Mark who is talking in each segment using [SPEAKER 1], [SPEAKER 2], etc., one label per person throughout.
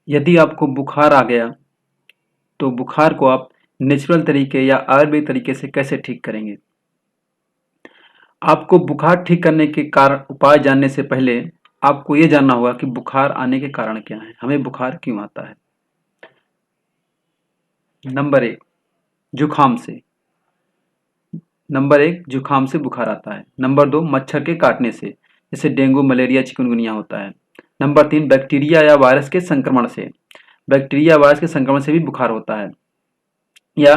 [SPEAKER 1] यदि आपको बुखार आ गया तो बुखार को आप नेचुरल तरीके या आयुर्वेदिक तरीके से कैसे ठीक करेंगे। आपको बुखार ठीक करने के कारण उपाय जानने से पहले आपको ये जानना होगा कि बुखार आने के कारण क्या है, हमें बुखार क्यों आता है। नंबर एक, जुखाम से। नंबर एक, जुखाम से बुखार आता है। नंबर दो, मच्छर के काटने से, जैसे डेंगू, मलेरिया, चिकनगुनिया होता है। नंबर तीन, बैक्टीरिया या वायरस के संक्रमण से। बैक्टीरिया वायरस के संक्रमण से भी बुखार होता है। या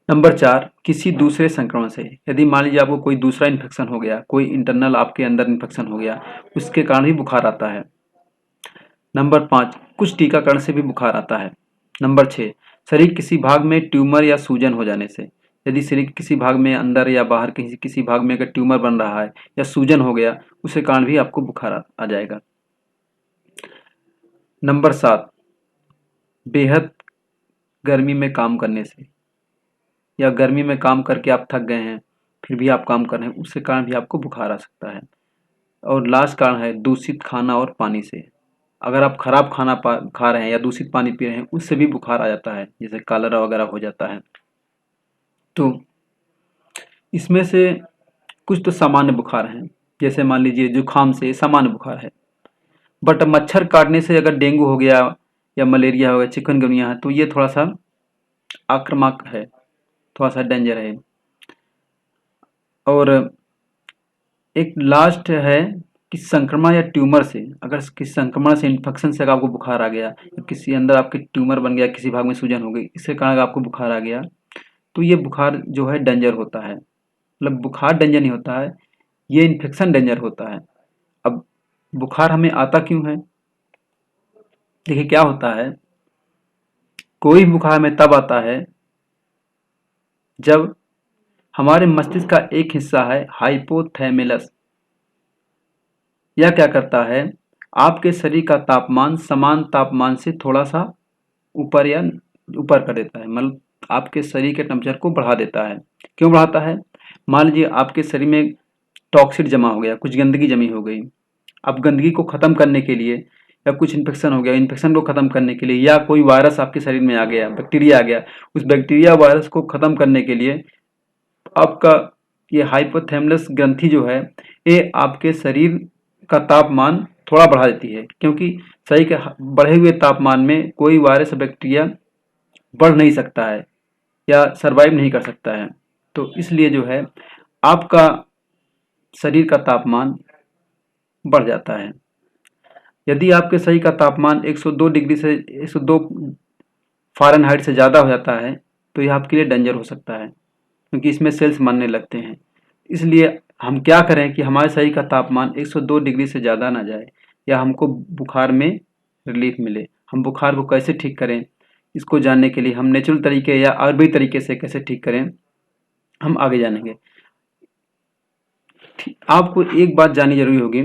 [SPEAKER 1] नंबर चार, किसी दूसरे संक्रमण से। यदि मान लीजिए आपको कोई दूसरा इन्फेक्शन हो गया, कोई इंटरनल आपके अंदर इन्फेक्शन हो गया, उसके कारण भी बुखार आता है। नंबर पाँच, कुछ टीकाकरण से भी बुखार आता है। नंबर छः, शरीर किसी भाग में ट्यूमर या सूजन हो जाने से। यदि शरीर किसी भाग में अंदर या बाहर किसी किसी भाग में अगर ट्यूमर बन रहा है या सूजन हो गया, उसके कारण भी आपको बुखार आ जाएगा। नंबर सात, बेहद गर्मी में काम करने से, या गर्मी में काम करके आप थक गए हैं फिर भी आप काम कर रहे हैं, उसके कारण भी आपको बुखार आ सकता है। और लास्ट कारण है दूषित खाना और पानी से। अगर आप खराब खाना खा रहे हैं या दूषित पानी पी रहे हैं, उससे भी बुखार आ जाता है, जैसे कॉलेरा वगैरह हो जाता है। तो इसमें से कुछ तो सामान्य बुखार हैं, जैसे मान लीजिए जुखाम से सामान्य बुखार है। बट मच्छर काटने से अगर डेंगू हो गया या मलेरिया हो गया, चिकनगुनिया है, तो ये थोड़ा सा आक्रामक है, थोड़ा सा डेंजर है। और एक लास्ट है कि संक्रमण या ट्यूमर से, अगर किसी संक्रमण से, इन्फेक्शन से अगर आपको बुखार आ गया, किसी अंदर आपके ट्यूमर बन गया, किसी भाग में सूजन हो गई, इसके कारण अगर आपको बुखार आ गया, तो ये बुखार जो है डेंजर होता है। मतलब बुखार डेंजर नहीं होता है, ये इन्फेक्शन डेंजर होता है। अब बुखार हमें आता क्यों है? देखिए क्या होता है, कोई बुखार में तब आता है जब हमारे मस्तिष्क का एक हिस्सा है हाइपोथैलेमस, यह क्या करता है, आपके शरीर का तापमान समान तापमान से थोड़ा सा ऊपर या ऊपर कर देता है, मतलब आपके शरीर के टेम्परेचर को बढ़ा देता है। क्यों बढ़ाता है? मान लीजिए आपके शरीर में टॉक्सिन जमा हो गया, कुछ गंदगी जमी हो गई। अब गंदगी को खत्म करने के लिए, या कुछ इन्फेक्शन हो गया, इन्फेक्शन को खत्म करने के लिए, या कोई वायरस आपके शरीर में आ गया, बैक्टीरिया आ गया, उस बैक्टीरिया वायरस को खत्म करने के लिए आपका ये हाइपोथैलेमस ग्रंथि जो है, ये आपके शरीर का तापमान थोड़ा बढ़ा देती है, क्योंकि शरीर के बढ़े हुए तापमान में कोई वायरस बैक्टीरिया बढ़ नहीं सकता है या सरवाइव नहीं कर सकता है। तो इसलिए जो है आपका शरीर का तापमान बढ़ जाता है। यदि आपके शरीर का तापमान 102 डिग्री से 102 फ़ारेनहाइट से ज़्यादा हो जाता है, तो यह आपके लिए डेंजर हो सकता है, क्योंकि इसमें सेल्स मरने लगते हैं। इसलिए हम क्या करें कि हमारे शरीर का तापमान 102 डिग्री से ज़्यादा ना जाए, या हमको बुखार में रिलीफ मिले। हम बुखार को कैसे ठीक करें, इसको जानने के लिए हम नेचुरल तरीके या आयुर्वेदिक तरीके से कैसे ठीक करें, हम आगे जानेंगे। आपको एक बात जाननी जरूरी होगी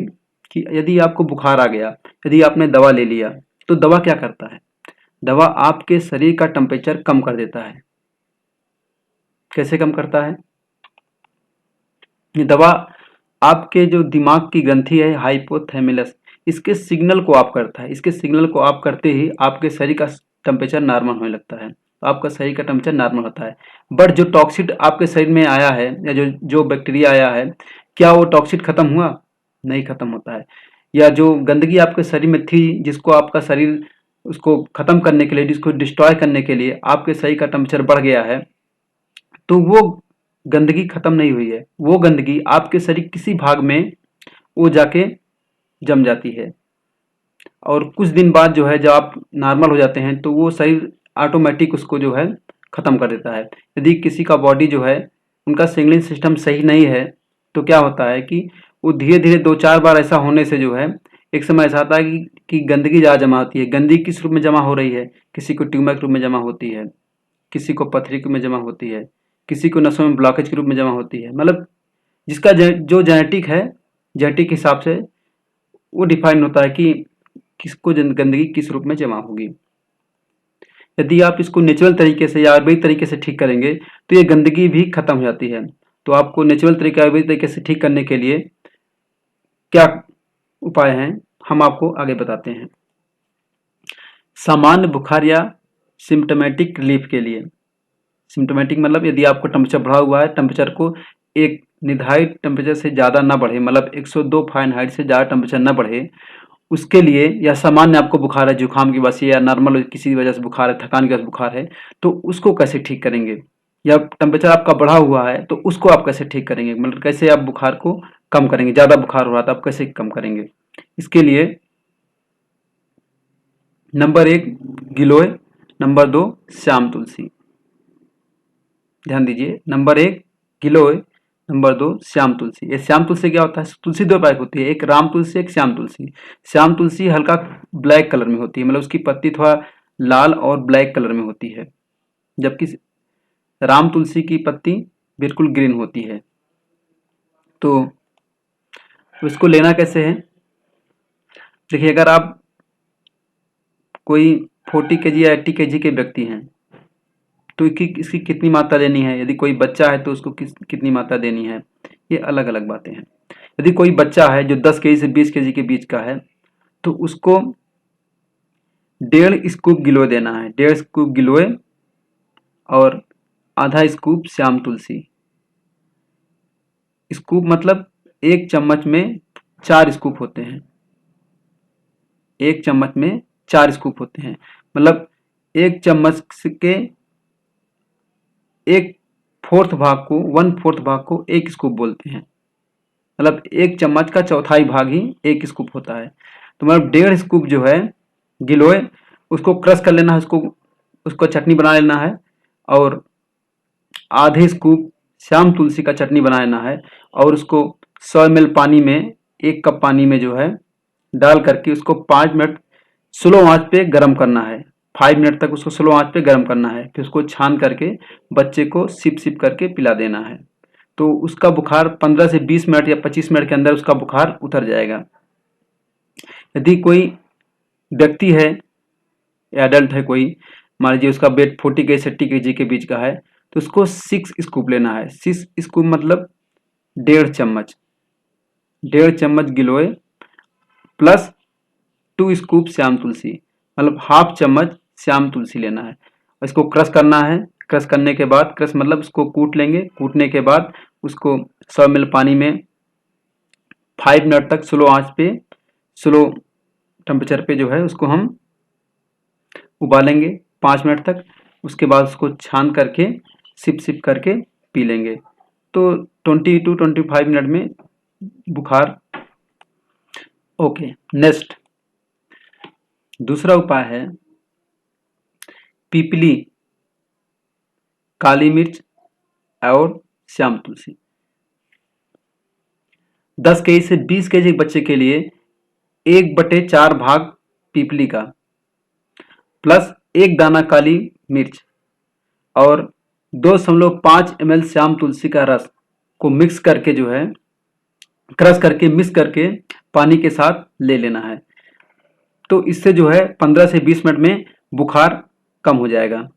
[SPEAKER 1] कि यदि आपको बुखार आ गया, यदि आपने दवा ले लिया, तो दवा क्या करता है? दवा आपके शरीर का टेम्परेचर कम कर देता है। कैसे कम करता है? ये दवा आपके जो दिमाग की ग्रंथि है हाइपोथैलेमस, इसके सिग्नल को ऑफ करता है। इसके सिग्नल को ऑफ करते ही आपके शरीर का टेम्परेचर नॉर्मल होने लगता है, तो आपका शरीर का टेम्परेचर नॉर्मल होता है। बट जो टॉक्सिक आपके शरीर में आया है, या जो जो बैक्टीरिया आया है, क्या वो टॉक्सिक खत्म हुआ? नहीं खत्म होता है। या जो गंदगी आपके शरीर में थी, जिसको आपका शरीर उसको खत्म करने के लिए, जिसको डिस्ट्रॉय करने के लिए आपके शरीर का टेम्परेचर बढ़ गया है, तो वो गंदगी खत्म नहीं हुई है। वो गंदगी आपके शरीर किसी भाग में वो जाके जम जाती है, और कुछ दिन बाद जो है जब आप नॉर्मल हो जाते हैं, तो वो शरीर ऑटोमेटिक उसको जो है खत्म कर देता है। यदि किसी का बॉडी जो है, उनका सिग्नलिंग सिस्टम सही नहीं है, तो क्या होता है कि वो धीरे धीरे 2-4 बार ऐसा होने से जो है, एक समय ऐसा आता है कि गंदगी ज़्यादा जमा होती है। गंदगी किस रूप में जमा हो रही है? किसी को ट्यूमर के रूप में जमा होती है, किसी को पथरी के रूप में जमा होती है, किसी को नसों में ब्लॉकेज के रूप में जमा होती है। मतलब जिसका जो जेनेटिक है, जेनेटिक हिसाब से वो डिफाइन होता है कि किसको गंदगी किस रूप में जमा होगी। यदि आप इसको नेचुरल तरीके से या आयुर्वेदिक तरीके से ठीक करेंगे, तो ये गंदगी भी खत्म हो जाती है। तो आपको नेचुरल तरीके, आयुर्वेदिक तरीके से ठीक करने के लिए क्या उपाय हैं, हम आपको आगे बताते हैं। सामान्य बुखार या सिम्टोमेटिक रिलीफ के लिए। सिम्टोमेटिक मतलब यदि आपको टेम्परेचर बढ़ा हुआ है, टेम्परेचर को एक निर्धारित टेम्परेचर से ज़्यादा ना बढ़े, मतलब 102 फ़ारेनहाइट से ज़्यादा टेम्परेचर ना बढ़े, उसके लिए, या सामान्य आपको बुखार है जुकाम की वजह से या नॉर्मल किसी वजह से बुखार है, थकान की वजह से बुखार है, तो उसको कैसे ठीक करेंगे? या टेम्परेचर आपका बढ़ा हुआ है तो उसको आप कैसे ठीक करेंगे, मतलब कैसे आप बुखार को कम करेंगे? ज़्यादा बुखार हो रहा था, आप कैसे कम करेंगे? इसके लिए नंबर 1 गिलोय, नंबर 2 श्याम तुलसी। ध्यान दीजिए, नंबर 1 गिलोय, नंबर 2 श्याम तुलसी। ये श्याम तुलसी क्या होता है? तुलसी दो प्रकार की होती है, एक राम तुलसी, एक श्याम तुलसी। श्याम तुलसी हल्का ब्लैक कलर में होती है, मतलब उसकी पत्ती थोड़ा लाल और ब्लैक कलर में होती है, जबकि राम तुलसी की पत्ती बिल्कुल ग्रीन होती है। तो इसको लेना कैसे है? देखिए, अगर आप कोई 40 केजी या 80 केजी के व्यक्ति हैं तो इसकी कितनी मात्रा लेनी है? यदि कोई बच्चा है तो उसको कितनी मात्रा देनी है? ये अलग अलग बातें हैं। यदि कोई बच्चा है जो 10 केजी से 20 केजी के बीच का है तो उसको 1.5 स्कूप गिलोय देना है, 1.5 स्कूप गिलोय और आधा स्कूप श्याम तुलसी। स्कूप मतलब 1 चम्मच में 4 स्कूप होते हैं, 1 चम्मच में 4 स्कूप होते हैं, मतलब 1 चम्मच के 1/4 भाग को, 1/4 भाग को 1 स्कूप बोलते हैं, मतलब 1 चम्मच का चौथाई भाग ही 1 स्कूप होता है। तो मतलब 1.5 स्कूप जो है गिलोय, उसको क्रश कर लेना है, उसको चटनी बना लेना है, और आधे स्कूप श्याम तुलसी का चटनी बना लेना है, और उसको 100 ml पानी में, 1 कप पानी में जो है डाल करके उसको 5 मिनट स्लो आंच पे गर्म करना है। 5 मिनट तक उसको स्लो आंच पे गर्म करना है, फिर उसको छान करके बच्चे को सिप सिप करके पिला देना है। तो उसका बुखार 15 से 20 मिनट या 25 मिनट के अंदर उसका बुखार उतर जाएगा। यदि कोई व्यक्ति है या एडल्ट है कोई, मान लीजिए उसका वेट 40 के 60 केजी के बीच का है, तो उसको 6 स्कूप लेना है। 6 स्कूप मतलब 1.5 चम्मच, 1.5 चम्मच गिलोय प्लस 2 स्कूप श्याम तुलसी, मतलब हाफ चम्मच श्याम तुलसी लेना है। इसको क्रश करना है। क्रश करने के बाद, क्रश मतलब उसको कूट लेंगे, कूटने के बाद उसको 100 ml पानी में 5 मिनट तक स्लो आंच पे, स्लो टेम्परेचर पे जो है उसको हम उबालेंगे 5 मिनट तक। उसके बाद उसको छान करके सिप सिप करके पी लेंगे, तो 20 to 25 मिनट में बुखार ओके। नेक्स्ट दूसरा उपाय है पीपली, काली मिर्च और श्याम तुलसी। 10 केजी से 20 केजी बच्चे के लिए 1/4 भाग पीपली का प्लस 1 दाना काली मिर्च और 2.5 ml श्याम तुलसी का रस को मिक्स करके जो है, क्रश करके मिक्स करके पानी के साथ ले लेना है। तो इससे जो है 15 से 20 मिनट में बुखार कम हो जाएगा।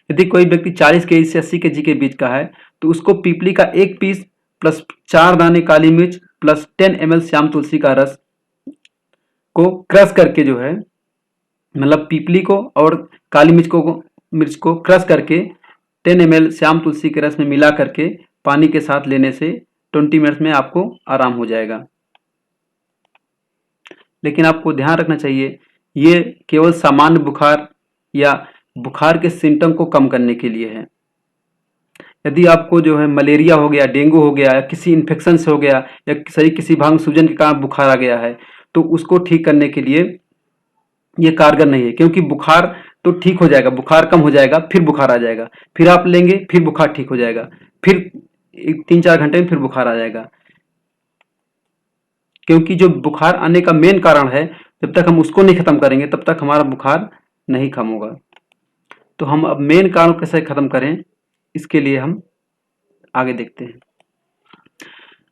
[SPEAKER 1] यदि कोई व्यक्ति 40 केजी से 80 केजी के बीच का है तो उसको पीपली का 1 पीस प्लस 4 दाने काली मिर्च प्लस 10 ml श्याम तुलसी का रस को क्रश करके जो है, मतलब पीपली को और काली मिर्च को क्रश करके 10 ml श्याम तुलसी के रस में मिला करके पानी के साथ लेने से 20 मिनट में आपको आराम हो जाएगा। लेकिन आपको ध्यान रखना चाहिए, ये केवल सामान्य बुखार या बुखार के सिम्टम को कम करने के लिए है। यदि आपको जो है मलेरिया हो गया, डेंगू हो गया, या किसी इन्फेक्शन से हो गया, या शरीर किसी भाग में सूजन के कारण बुखार आ गया है, तो उसको ठीक करने के लिए ये कारगर नहीं है, क्योंकि बुखार तो ठीक हो जाएगा, बुखार कम हो जाएगा, फिर बुखार आ जाएगा, फिर आप लेंगे, फिर बुखार ठीक हो जाएगा, फिर 3-4 घंटे में फिर बुखार आ जाएगा। क्योंकि जो बुखार आने का मेन कारण है, जब तक हम उसको नहीं खत्म करेंगे तब तक हमारा बुखार नहीं कम होगा। तो हम अब मेन कारण कैसे खत्म करें, इसके लिए हम आगे देखते हैं।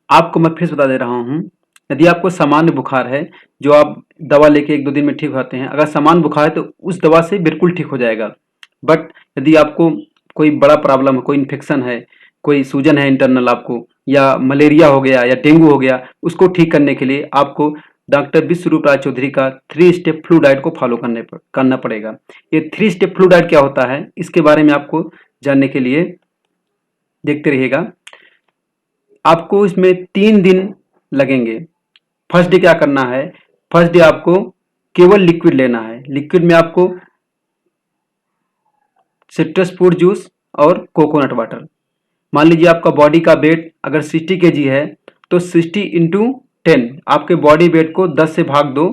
[SPEAKER 1] आपको मैं फिर बता दे रहा हूं, यदि आपको सामान्य बुखार है जो आप दवा लेके 1-2 दिन में ठीक होते हैं, अगर सामान्य बुखार है तो उस दवा से बिल्कुल ठीक हो जाएगा। बट यदि आपको कोई बड़ा प्रॉब्लम है, कोई इन्फेक्शन है, कोई सूजन है इंटरनल आपको, या मलेरिया हो गया या डेंगू हो गया, उसको ठीक करने के लिए आपको डॉक्टर विश्वरूप राय चौधरी का 3 स्टेप फ्लू डाइट को फॉलो करना पड़ेगा। ये 3 स्टेप फ्लू डाइट क्या होता है, इसके बारे में आपको जानने के लिए देखते रहिएगा। आपको इसमें 3 दिन लगेंगे। फर्स्ट डे क्या करना है, फर्स्ट डे आपको केवल लिक्विड लेना है। लिक्विड में आपको सिट्रस फ्रूट जूस और कोकोनट वाटर। मान लीजिए आपका बॉडी का वेट अगर 60 केजी है तो 60 इंटू 10, आपके बॉडी वेट को 10 से भाग दो।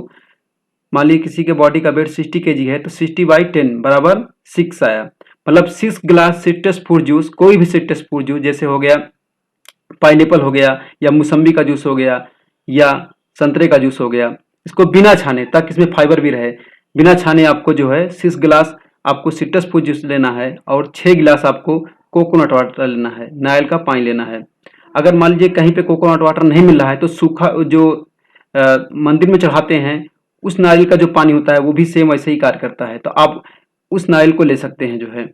[SPEAKER 1] मान लीजिए किसी के बॉडी का वेट 60 केजी है तो 60/10 बराबर 6 आया। मतलब 6 गिलास सिट्रस फ्रूट जूस, कोई भी सिट्रस फ्रूट जूस, जैसे हो गया पाइनएप्पल हो गया या मौसम्बी का जूस हो गया या संतरे का जूस हो गया, इसको बिना छाने, ताकि इसमें फाइबर भी रहे, बिना छाने आपको जो है 6 गिलास आपको सिट्रस फ्रूट जूस लेना है और 6 गिलास आपको कोकोनट वाटर लेना है, नारियल का पानी लेना है। अगर मान लीजिए कहीं पे कोकोनट वाटर नहीं मिल रहा है तो सूखा जो मंदिर में चढ़ाते हैं उस नारियल का जो पानी होता है वो भी सेम वैसे ही कार्य करता है, तो आप उस नारियल को ले सकते हैं। जो है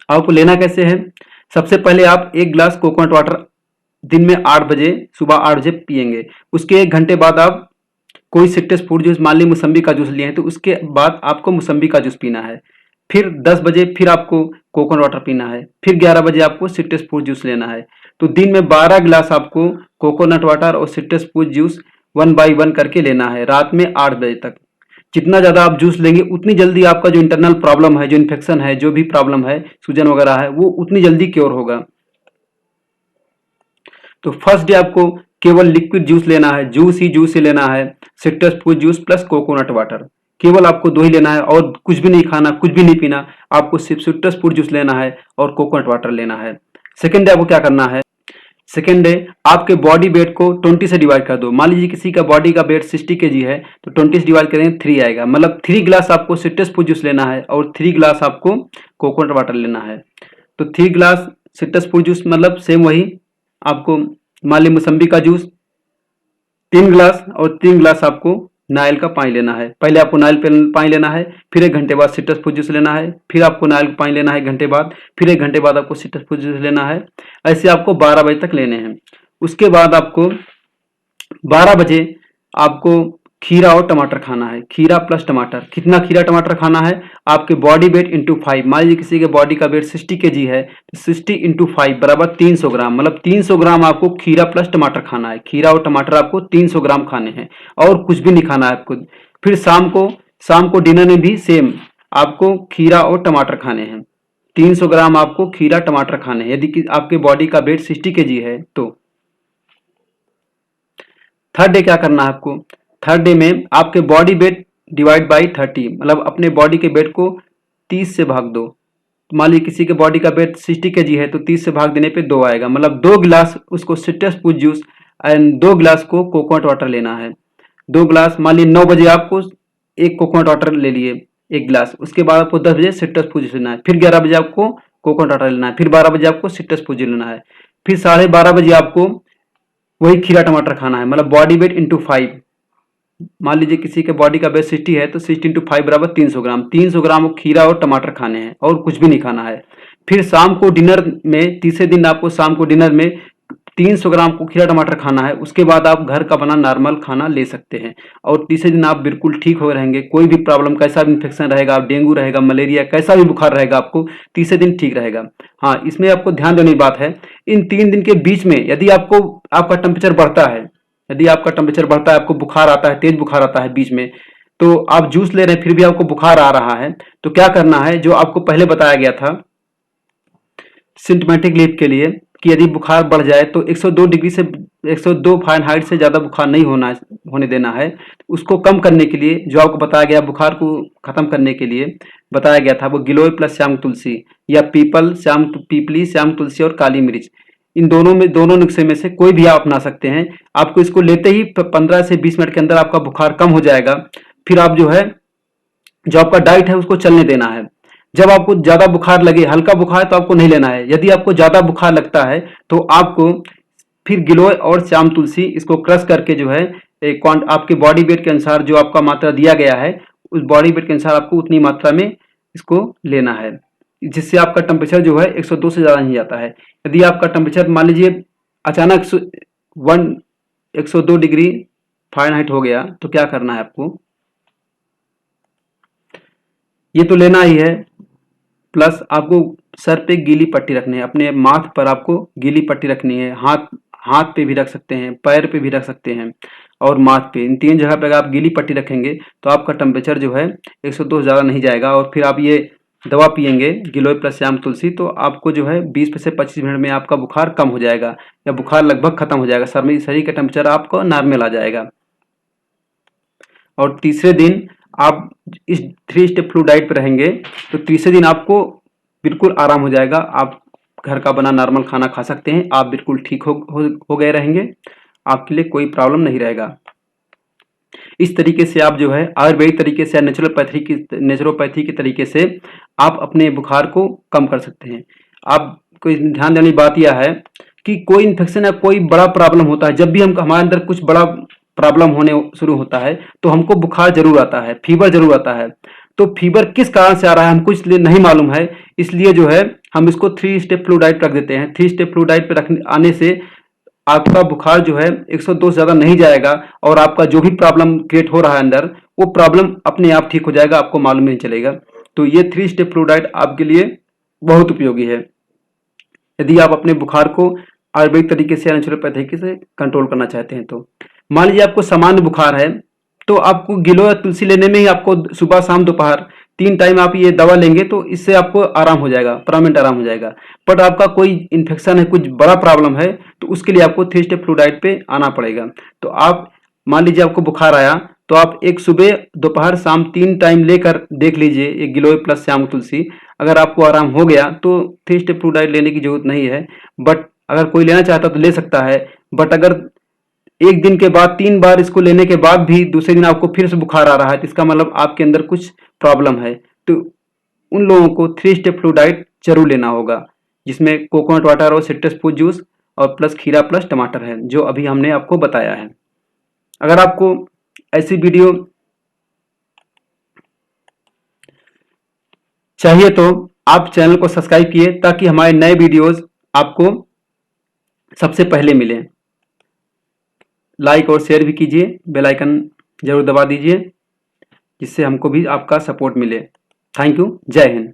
[SPEAKER 1] आपको लेना कैसे है, सबसे पहले आप 1 गिलास कोकोनट वाटर दिन में 8 बजे, सुबह 8 बजे पिएंगे। उसके 1 घंटे बाद आप कोई सिट्रस फ्रूट जूस, मान ली मौसम्बी का जूस लिए हैं तो उसके बाद आपको मौसम्बी का जूस पीना है। फिर 10 बजे फिर आपको कोकोनट वाटर पीना है। फिर 11 बजे आपको सिट्रस फ्रूट जूस लेना है। तो दिन में 12 गिलास आपको कोकोनट वाटर और सिट्रस फ्रूट जूस 1 बाई 1 करके लेना है, रात में 8 बजे तक। जितना ज़्यादा आप जूस लेंगे उतनी जल्दी आपका जो इंटरनल प्रॉब्लम है, जो इन्फेक्शन है, जो भी प्रॉब्लम है, सूजन वगैरह है, वो उतनी जल्दी क्योर होगा। तो फर्स्ट डे आपको केवल लिक्विड जूस लेना है, जूस ही लेना है, citrus fruit juice plus coconut water, केवल आपको 2 ही लेना है और कुछ भी नहीं खाना, कुछ भी नहीं पीना। आपको सिर्फ सिट्रस फ्रूट जूस लेना है और कोकोनट वाटर लेना है। सेकेंड डे आपको क्या करना है, सेकेंड डे आपके बॉडी वेट को 20 से डिवाइड कर दो। मान लीजिए किसी का बॉडी का वेट 60 केजी है तो 20 से डिवाइड करेंगे 3 आएगा। मतलब 3 गिलास आपको सिट्रस फ्रूट जूस लेना है और 3 गिलास आपको कोकोनट वाटर लेना है। तो 3 गिलास सिट्रस फ्रूट जूस मतलब सेम वही आपको, मान ली मौसम्बी का जूस 3 गिलास और 3 गिलास आपको नारियल का पानी लेना है। पहले आपको नारियल पानी लेना है, फिर 1 घंटे बाद सिट्रस फ्रूट जूस लेना है, फिर आपको नारियल पानी लेना है 1 घंटे बाद, फिर 1 घंटे बाद आपको सिट्रस फ्रूट जूस लेना है। ऐसे आपको 12 बजे तक लेने हैं। उसके बाद आपको 12 बजे आपको खीरा और टमाटर खाना है। खीरा प्लस टमाटर, कितना खीरा टमाटर खाना है, आपके बॉडी वेट इंटू 5। मान लीजिए किसी के बॉडी का वेट 60 केजी है तो 60 इंटू 5 बराबर 300 ग्राम। मतलब 300 ग्राम आपको खीरा प्लस टमाटर खाना है। खीरा और टमाटर आपको 300 ग्राम खाने हैं और कुछ भी नहीं खाना है आपको। फिर शाम को डिनर में भी सेम आपको खीरा और टमाटर खाने हैं। 300 ग्राम आपको खीरा टमाटर खाने हैं यदि आपके बॉडी का वेट 60 केजी है तो। थर्ड डे क्या करना है आपको, थर्ड डे में आपके बॉडी वेट डिवाइड बाई 30, मतलब अपने बॉडी के वेट को 30 से भाग दो। मान लीजिए किसी के बॉडी का वेट 60 केजी है तो 30 से भाग देने पे 2 आएगा। मतलब 2 गिलास उसको सिट्रस फ्रूट जूस एंड 2 गिलास को कोकोनट वाटर लेना है। 2 गिलास, मान लीजिए 9 बजे आपको एक कोकोनट वाटर ले लिए 1 गिलास, उसके बाद आपको 10 बजे सिट्रस फ्रूट जूस लेना है, फिर 11 बजे आपको कोकोनट वाटर लेना है, फिर 12 बजे आपको सिट्रस फ्रूट जूस लेना है, फिर 12:30 बजे आपको वही खीरा टमाटर खाना है। मतलब बॉडी वेट इंटू 5। मान लीजिए किसी के बॉडी का वेट 60 है तो 60 इंटू 5 बराबर 300 ग्राम। 300 ग्राम खीरा और टमाटर खाने हैं और कुछ भी नहीं खाना है। फिर शाम को डिनर में, तीसरे दिन आपको शाम को डिनर में 300 ग्राम को खीरा टमाटर खाना है। उसके बाद आप घर का बना नॉर्मल खाना ले सकते हैं और तीसरे दिन आप बिल्कुल ठीक हो रहेंगे। कोई भी प्रॉब्लम, कैसा भी इन्फेक्शन रहेगा, डेंगू रहेगा, मलेरिया, कैसा भी बुखार रहेगा, आपको तीसरे दिन ठीक रहेगा। हाँ, इसमें आपको ध्यान देने की बात है, इन 3 दिन के बीच में यदि आपका टेम्परेचर बढ़ता है, यदि आपका टेम्परेचर बढ़ता है, आपको बुखार आता है, तेज बुखार आता है बीच में, तो आप जूस ले रहे हैं फिर भी आपको बुखार आ रहा है, तो क्या करना है, जो आपको पहले बताया गया था सिम्टोमेटिक रिलीफ के लिए कि यदि बुखार बढ़ जाए तो 102 डिग्री से 102 फ़ारेनहाइट से ज़्यादा बुखार नहीं होने देना है। उसको कम करने के लिए जो आपको बताया गया, बुखार को खत्म करने के लिए बताया गया था, वो गिलोय प्लस श्याम तुलसी या पीपली, श्याम तुलसी और काली मिर्च, इन दोनों नुस्खे में से कोई भी आप अपना सकते हैं। आपको इसको लेते ही 15 से 20 मिनट के अंदर आपका बुखार कम हो जाएगा। फिर आप जो आपका डाइट है उसको चलने देना है। जब आपको ज्यादा बुखार लगे, हल्का बुखार है तो आपको नहीं लेना है। यदि आपको ज्यादा बुखार लगता है तो आपको फिर गिलोय और श्याम तुलसी इसको क्रश करके आपके बॉडी वेट के अनुसार जो आपका मात्रा दिया गया है, उस बॉडी वेट के अनुसार आपको उतनी मात्रा में इसको लेना है, जिससे आपका टेम्परेचर 102 से ज्यादा नहीं जाता है। यदि आपका टेम्परेचर मान लीजिए अचानक 102 डिग्री फ़ारेनहाइट हो गया तो क्या करना है आपको, ये तो लेना ही है, प्लस आपको सर पे गीली पट्टी रखनी है, अपने माथ पर आपको गीली पट्टी रखनी है। हाथ हाथ पे भी रख सकते हैं, पैर पे भी रख सकते हैं और माथ पे, इन तीन जगह पे अगर आप गीली पट्टी रखेंगे तो आपका टेम्परेचर जो है 102 ज़्यादा नहीं जाएगा। और फिर आप ये दवा पिएंगे गिलोय प्लस श्याम तुलसी, तो आपको जो है 20 से 25 मिनट में आपका बुखार कम हो जाएगा या बुखार लगभग खत्म हो जाएगा, शरीर का टेम्परेचर आपको नॉर्मल आ जाएगा। और तीसरे दिन आप इस 3 स्टेप फ्लू डाइट पे रहेंगे तो तीसरे दिन आपको बिल्कुल आराम हो जाएगा। आप घर का बना नॉर्मल खाना खा सकते हैं, आप बिल्कुल ठीक हो गए रहेंगे, आपके लिए कोई प्रॉब्लम नहीं रहेगा। इस तरीके से आप जो है आयुर्वेदिक तरीके से, नेचुरोपैथी के तरीके से आप अपने बुखार को कम कर सकते हैं। आपको ध्यान देने की बात यह है कि कोई इन्फेक्शन या कोई बड़ा प्रॉब्लम होता है, जब भी हम हमारे अंदर कुछ बड़ा प्रॉब्लम होने शुरू होता है तो हमको बुखार जरूर आता है, फीवर जरूर आता है। तो फीवर किस कारण से आ रहा है हमको इसलिए नहीं मालूम है, इसलिए जो है हम इसको 3 स्टेप फ्लू डाइट रख देते हैं। 3 स्टेप फ्लू डाइट पे रखने आने से आपका बुखार जो है 102 से ज़्यादा नहीं जाएगा और आपका जो भी प्रॉब्लम क्रिएट हो रहा है अंदर, वो प्रॉब्लम अपने आप ठीक हो जाएगा, आपको मालूम नहीं चलेगा। तो ये 3 स्टेप फ्लू डाइट आपके लिए बहुत उपयोगी है यदि आप अपने बुखार को आयुर्वेदिक तरीके से या नेचुरोपैथी से कंट्रोल करना चाहते हैं। तो मान लीजिए आपको सामान्य बुखार है तो आपको गिलोय या तुलसी लेने में ही आपको सुबह शाम दोपहर 3 टाइम आप ये दवा लेंगे तो इससे आपको आराम हो जाएगा, परमानेंट आराम हो जाएगा। बट आपका कोई इन्फेक्शन है, कुछ बड़ा प्रॉब्लम है, तो उसके लिए आपको 3 स्टेप फ्लू डाइट पे आना पड़ेगा। तो आप मान लीजिए आपको बुखार आया तो आप एक सुबह दोपहर शाम 3 टाइम लेकर देख लीजिए, एक गिलोय प्लस श्याम तुलसी। अगर आपको आराम हो गया तो 3 स्टेप फ्लू डाइट लेने की जरूरत नहीं है, बट अगर कोई लेना चाहता तो ले सकता है। बट अगर एक दिन के बाद 3 बार इसको लेने के बाद भी दूसरे दिन आपको फिर से बुखार आ रहा है तो इसका मतलब आपके अंदर कुछ प्रॉब्लम है। तो उन लोगों को 3 स्टेप फ्लू डाइट जरूर लेना होगा, जिसमें कोकोनट वाटर और सिट्रस फ्रूट जूस और प्लस खीरा प्लस टमाटर है, जो अभी हमने आपको बताया है। अगर आपको ऐसी वीडियो चाहिए तो आप चैनल को सब्सक्राइब किए ताकि हमारे नए वीडियोस आपको सबसे पहले मिले। लाइक और शेयर भी कीजिए, बेल आइकन जरूर दबा दीजिए, जिससे हमको भी आपका सपोर्ट मिले। थैंक यू, जय हिंद।